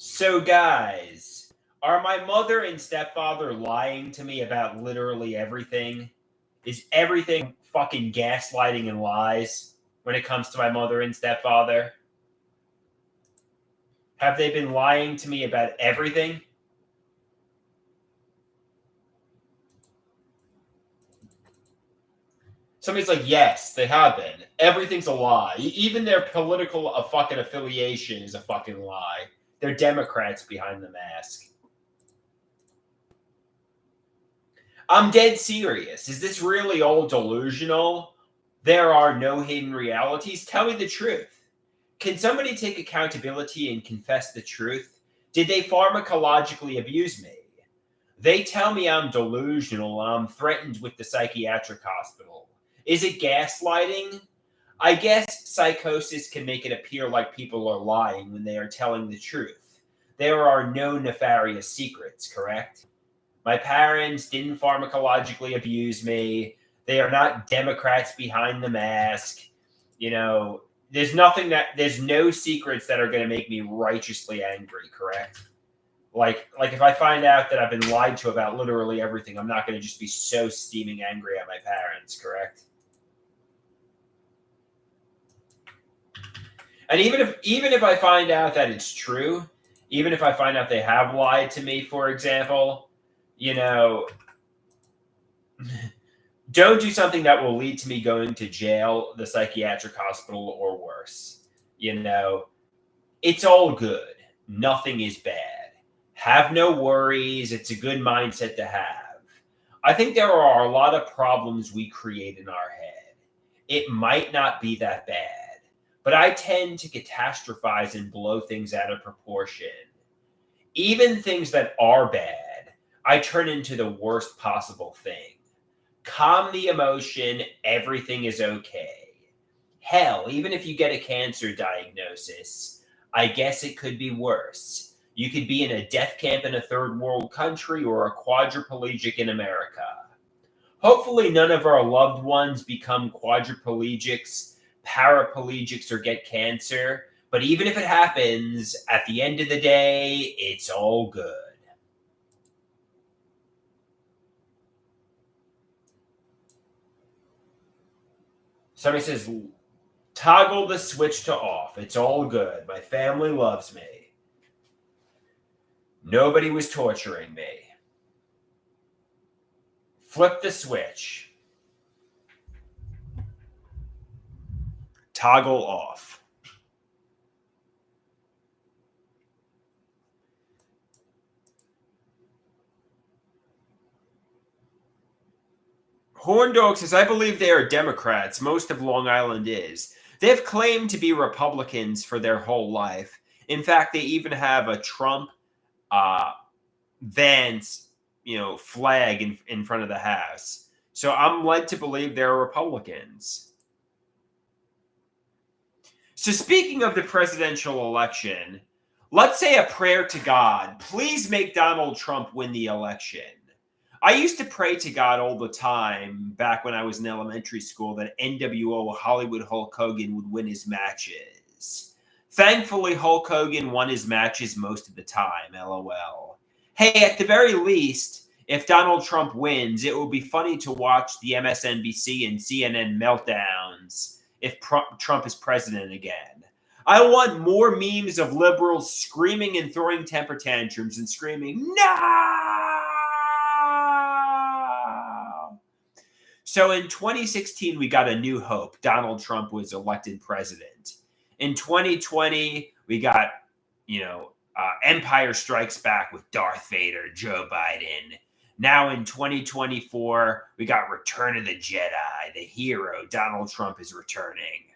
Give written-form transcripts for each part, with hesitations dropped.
So, guys, are my mother and stepfather lying to me about literally everything? Is everything fucking gaslighting and lies when it comes to my mother and stepfather? Have they been lying to me about everything? Somebody's like, yes, they have been. Everything's a lie. Even their political fucking affiliation is a fucking lie. They're Democrats behind the mask. I'm dead serious. Is this really all delusional? There are no hidden realities. Tell me the truth. Can somebody take accountability and confess the truth? Did they pharmacologically abuse me? They tell me I'm delusional. I'm threatened with the psychiatric hospital. Is it gaslighting? I guess psychosis can make it appear like people are lying when they are telling the truth. There are no nefarious secrets, correct? My parents didn't pharmacologically abuse me. They are not Democrats behind the mask. You know, there's no secrets that are going to make me righteously angry, correct? Like if I find out that I've been lied to about literally everything, I'm not going to just be so steaming angry at my parents, correct? And even if I find out that it's true, even if I find out they have lied to me, for example, you know, don't do something that will lead to me going to jail, the psychiatric hospital, or worse. You know, it's all good. Nothing is bad. Have no worries. It's a good mindset to have. I think there are a lot of problems we create in our head. It might not be that bad, but I tend to catastrophize and blow things out of proportion. Even things that are bad, I turn into the worst possible thing. Calm the emotion, everything is okay. Hell, even if you get a cancer diagnosis, I guess it could be worse. You could be in a death camp in a third world country or a quadriplegic in America. Hopefully, none of our loved ones become quadriplegics, paraplegics, or get cancer. But even if it happens, at the end of the day, it's all good. Somebody says, toggle the switch to off. It's all good. My family loves me. Nobody was torturing me. Flip the switch. Toggle off. Horn Dog says, I believe they are Democrats. Most of Long Island is. They've claimed to be Republicans for their whole life. In fact, they even have a Trump Vance, flag in front of the house. So I'm led to believe they're Republicans. So speaking of the presidential election, let's say a prayer to God. Please make Donald Trump win the election. I used to pray to God all the time back when I was in elementary school that NWO Hollywood Hulk Hogan would win his matches. Thankfully, Hulk Hogan won his matches most of the time, LOL. Hey, at the very least, if Donald Trump wins, it will be funny to watch the MSNBC and CNN meltdowns if Trump is president again. I want more memes of liberals screaming and throwing temper tantrums and screaming, no! So in 2016, we got a new hope. Donald Trump was elected president. In 2020, we got, Empire Strikes Back with Darth Vader, Joe Biden. Now in 2024, we got Return of the Jedi, the hero. Donald Trump is returning.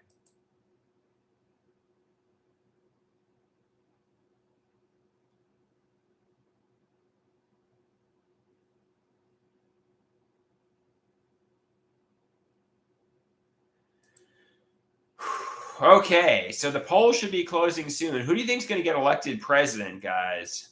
Okay, so the poll should be closing soon. Who do you think is going to get elected president, guys?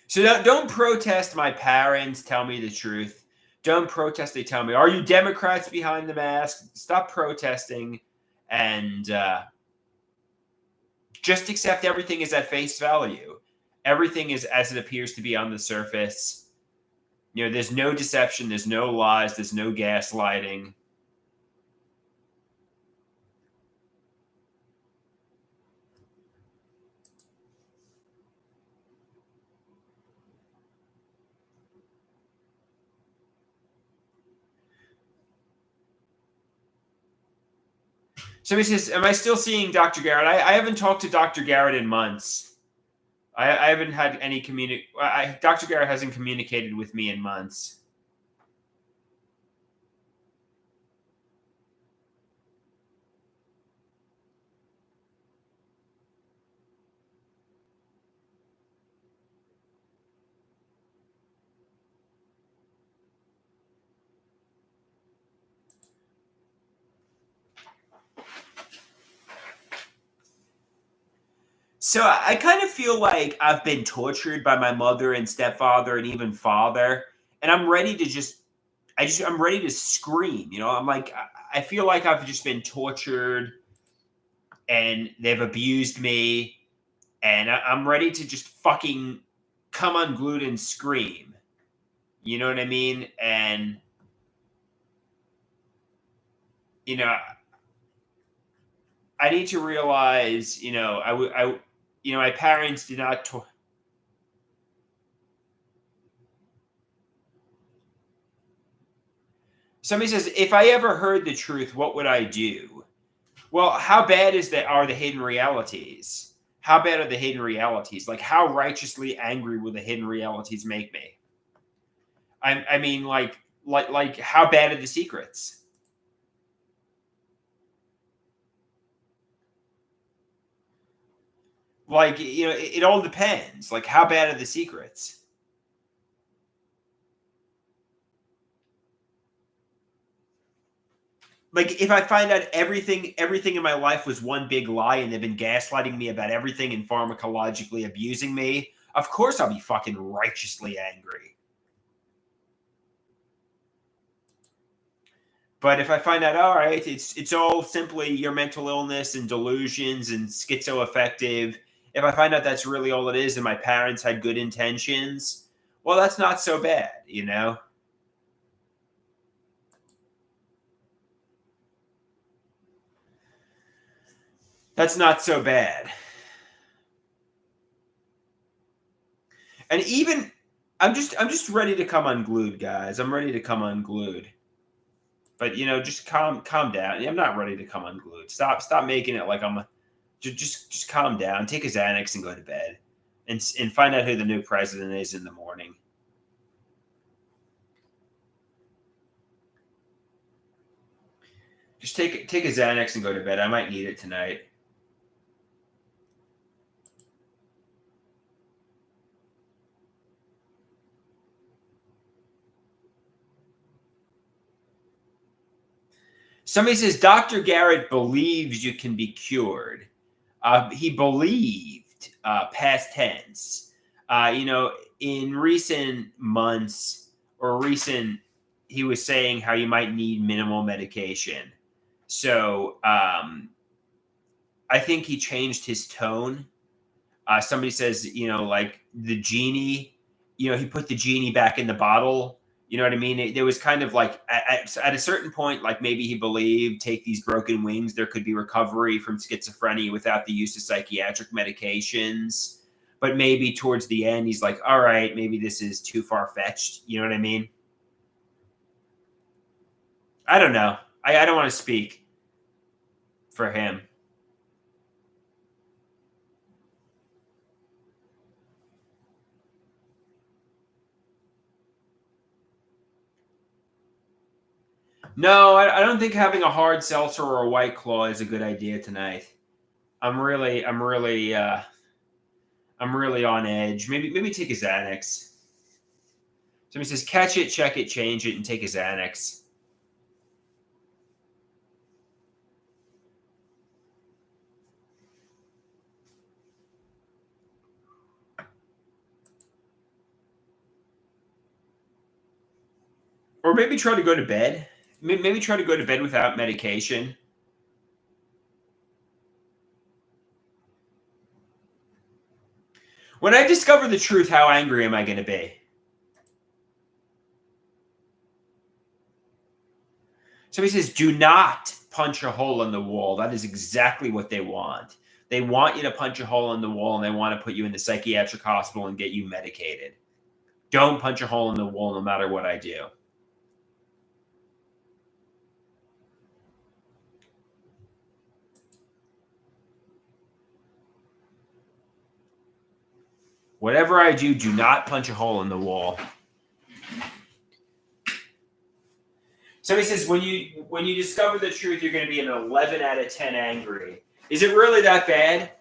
So don't protest my parents. Tell me the truth. Don't protest, they tell me. Are you Democrats behind the mask? Stop protesting and just accept everything is at face value. Everything is as it appears to be on the surface. You know, there's no deception, there's no lies, there's no gaslighting. Somebody says, am I still seeing Dr. Garrett? I haven't talked to Dr. Garrett in months. I haven't had any Dr. Garrett hasn't communicated with me in months. So I kind of feel like I've been tortured by my mother and stepfather and even father, and I'm ready to I'm ready to scream. You know, I'm like, I feel like I've just been tortured and they've abused me, and I'm ready to just fucking come unglued and scream. You know what I mean? And you know, I need to realize, my parents did not. Somebody says, if I ever heard the truth, what would I do? Well, how bad are the hidden realities? How bad are the hidden realities? Like, how righteously angry will the hidden realities make me? I mean, like, how bad are the secrets? Like, it all depends. Like, how bad are the secrets? Like, if I find out everything in my life was one big lie and they've been gaslighting me about everything and pharmacologically abusing me, of course I'll be fucking righteously angry. But if I find out, all right, it's all simply your mental illness and delusions and schizoaffective, if I find out that's really all it is and my parents had good intentions, well, that's not so bad, you know? That's not so bad. And even I'm just ready to come unglued, guys. I'm ready to come unglued. But just calm down. I'm not ready to come unglued. Stop making it like I'm just calm down. Take a Xanax and go to bed. And find out who the new president is in the morning. Just take a Xanax and go to bed. I might need it tonight. Somebody says Dr. Garrett believes you can be cured. He believed, past tense. In recent months or he was saying how you might need minimal medication. So I think he changed his tone. Somebody says, like the genie, he put the genie back in the bottle. You know what I mean? There was kind of like at a certain point, like maybe he believed take these broken wings, there could be recovery from schizophrenia without the use of psychiatric medications. But maybe towards the end, he's like, all right, maybe this is too far fetched. You know what I mean? I don't know. I don't want to speak for him. No, I don't think having a hard seltzer or a White Claw is a good idea tonight. I'm really on edge. Maybe take a Xanax. Somebody says catch it, check it, change it, and take a Xanax. Or maybe try to go to bed. Maybe try to go to bed without medication. When I discover the truth, how angry am I going to be? So he says, do not punch a hole in the wall. That is exactly what they want. They want you to punch a hole in the wall, and they want to put you in the psychiatric hospital and get you medicated. Don't punch a hole in the wall no matter what I do. Whatever I do, do not punch a hole in the wall. So he says, when you discover the truth, you're going to be an 11 out of 10 angry. Is it really that bad?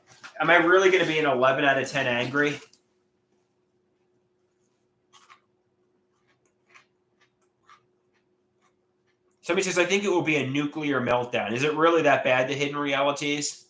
Am I really going to be an 11 out of 10 angry? Somebody says, I think it will be a nuclear meltdown. Is it really that bad, the hidden realities?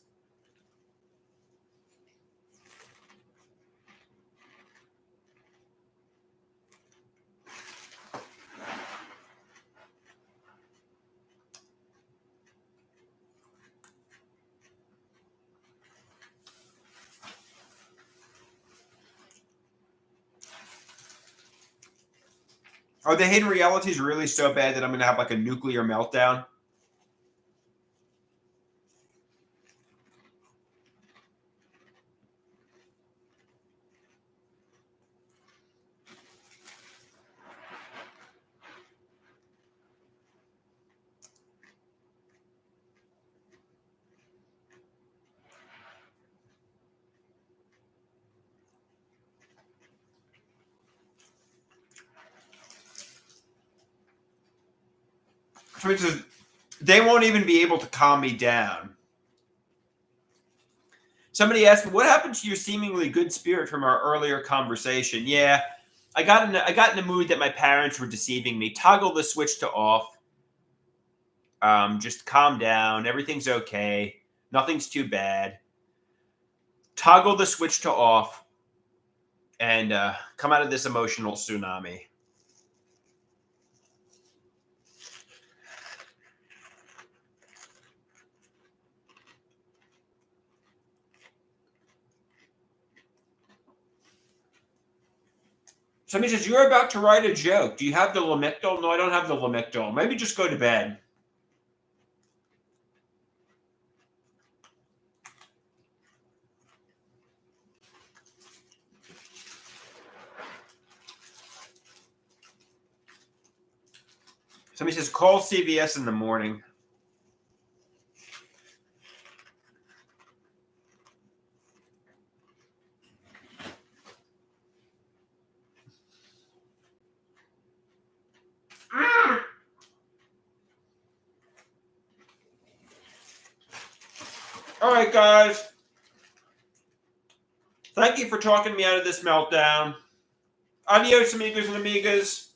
Are the hidden realities really so bad that I'm going to have like a nuclear meltdown? They won't even be able to calm me down. Somebody asked me, what happened to your seemingly good spirit from our earlier conversation? Yeah, I got in the mood that my parents were deceiving me. Toggle the switch to off. Just calm down. Everything's okay. Nothing's too bad. Toggle the switch to off and come out of this emotional tsunami. Somebody says, you're about to write a joke. Do you have the Lamictal? No, I don't have the Lamictal. Maybe just go to bed. Somebody says, call CVS in the morning. All right, guys. Thank you for talking me out of this meltdown. Adios, amigos and amigas.